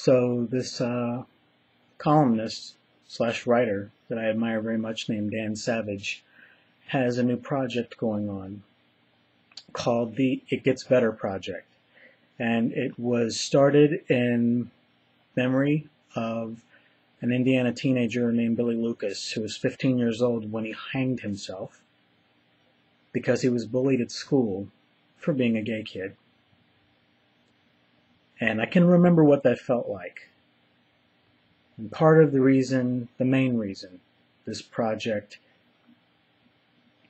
So this columnist slash writer that I admire very much named Dan Savage has a new project going on called the It Gets Better Project. And it was started in memory of an Indiana teenager named Billy Lucas, who was 15 years old when he hanged himself because he was bullied at school for being a gay kid. And I can remember what that felt like. And part of the reason, the main reason, this project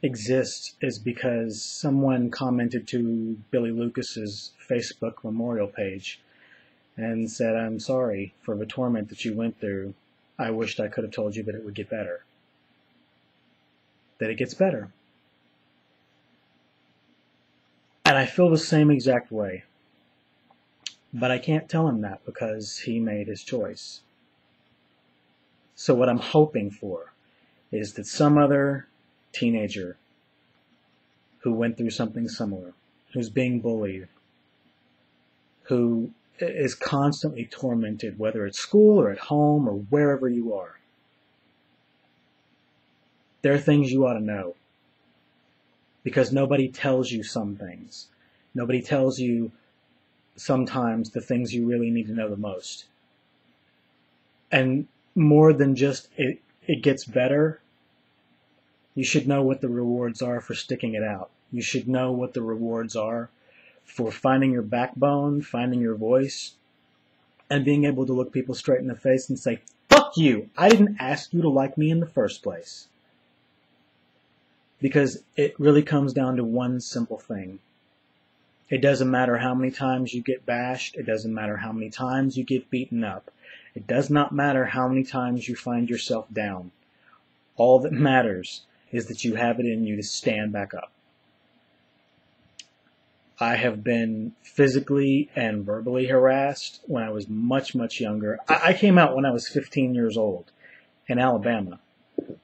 exists is because someone commented to Billy Lucas's Facebook memorial page and said, "I'm sorry for the torment that you went through. I wished I could have told you that it would get better." That it gets better. And I feel the same exact way. But I can't tell him that because he made his choice. So what I'm hoping for is that some other teenager who went through something similar, who's being bullied, who is constantly tormented, whether at school or at home or wherever you are, there are things you ought to know. Because nobody tells you some things. Nobody tells you sometimes the things you really need to know the most. And more than just it gets better, you should know what the rewards are for sticking it out. You should know what the rewards are for finding your backbone, finding your voice, and being able to look people straight in the face and say, "Fuck you! I didn't ask you to like me in the first place." Because it really comes down to one simple thing. It doesn't matter how many times you get bashed. It doesn't matter how many times you get beaten up. It does not matter how many times you find yourself down. All that matters is that you have it in you to stand back up. I have been physically and verbally harassed when I was much, much younger. I came out when I was 15 years old in Alabama,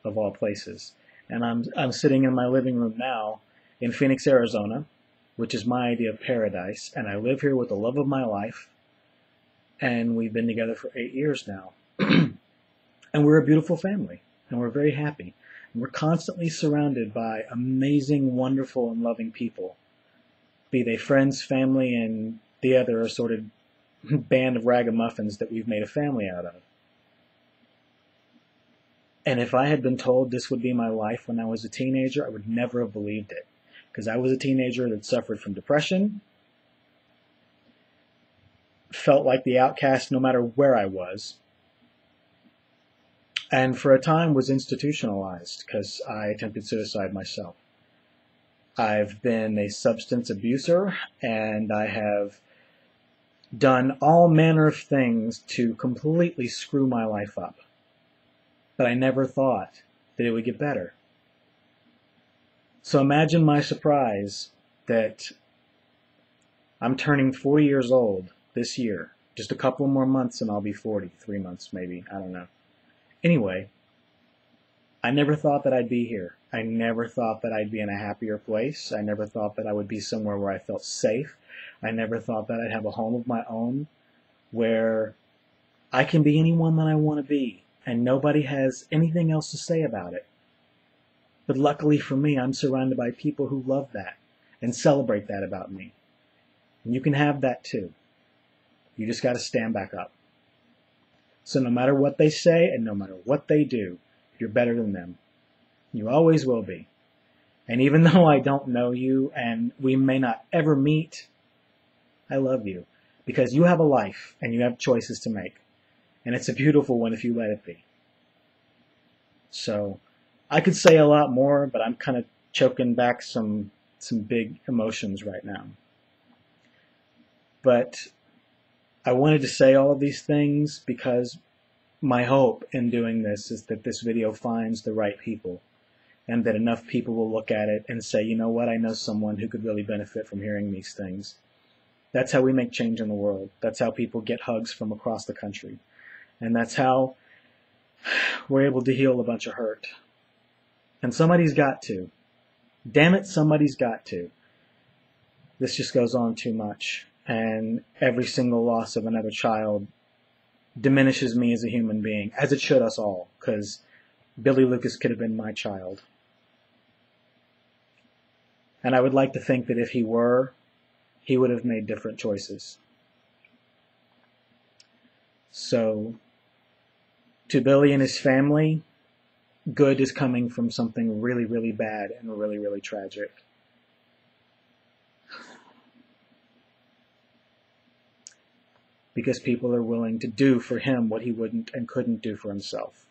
of all places. And I'm sitting in my living room now in Phoenix, Arizona, which is my idea of paradise. And I live here with the love of my life. And we've been together for 8 years now. And we're a beautiful family. And we're very happy. And we're constantly surrounded by amazing, wonderful, and loving people. Be they friends, family, and the other assorted band of ragamuffins that we've made a family out of. And if I had been told this would be my life when I was a teenager, I would never have believed it. Because I was a teenager that suffered from depression, felt like the outcast no matter where I was, and for a time was institutionalized because I attempted suicide myself. I've been a substance abuser, and I have done all manner of things to completely screw my life up. But I never thought that it would get better. So imagine my surprise that I'm turning 40 years old this year. Just a couple more months and I'll be 40. 3 months maybe. I don't know. Anyway, I never thought that I'd be here. I never thought that I'd be in a happier place. I never thought that I would be somewhere where I felt safe. I never thought that I'd have a home of my own where I can be anyone that I want to be. And nobody has anything else to say about it. But luckily for me, I'm surrounded by people who love that and celebrate that about me. And you can have that too. You just got to stand back up. So no matter what they say and no matter what they do, you're better than them. You always will be. And even though I don't know you and we may not ever meet, I love you. Because you have a life and you have choices to make. And it's a beautiful one if you let it be. So I could say a lot more, but I'm kind of choking back some big emotions right now. But I wanted to say all of these things because my hope in doing this is that this video finds the right people and that enough people will look at it and say, you know what, I know someone who could really benefit from hearing these things. That's how we make change in the world. That's how people get hugs from across the country. And that's how we're able to heal a bunch of hurt. And somebody's got to. Damn it, somebody's got to. This just goes on too much. And every single loss of another child diminishes me as a human being, as it should us all, because Billy Lucas could have been my child. And I would like to think that if he were, he would have made different choices. So, to Billy and his family, good is coming from something really, really bad and really, really tragic. Because people are willing to do for him what he wouldn't and couldn't do for himself.